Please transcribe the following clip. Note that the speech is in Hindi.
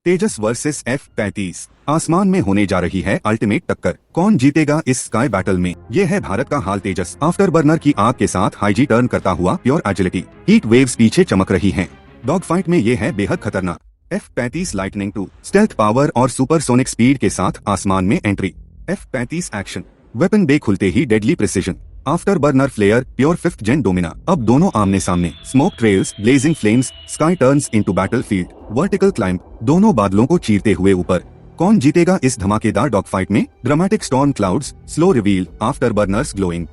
तेजस वर्सेस F-35 आसमान में होने जा रही है अल्टीमेट टक्कर। कौन जीतेगा इस स्काई बैटल में? ये है भारत का हाल। तेजस आफ्टर बर्नर की आग के साथ हाईजी टर्न करता हुआ प्योर एजिलिटी। हीट वेव्स पीछे चमक रही हैं। डॉग फाइट में ये है बेहद खतरनाक। F-35 लाइटनिंग 2 स्टेल्थ पावर और सुपरसोनिक स्पीड के साथ आसमान में entry. F-35 action weapon bay खुलते ही deadly precision. After burner flare pure 5th gen domina. अब दोनों आमने सामने। Smoke trails, blazing flames, sky turns into battlefield. Vertical climb, दोनों बादलों को चीरते हुए ऊपर। कौन जीतेगा इस धमाकेदार डॉग फाइट में? Dramatic storm clouds, slow reveal, afterburners glowing.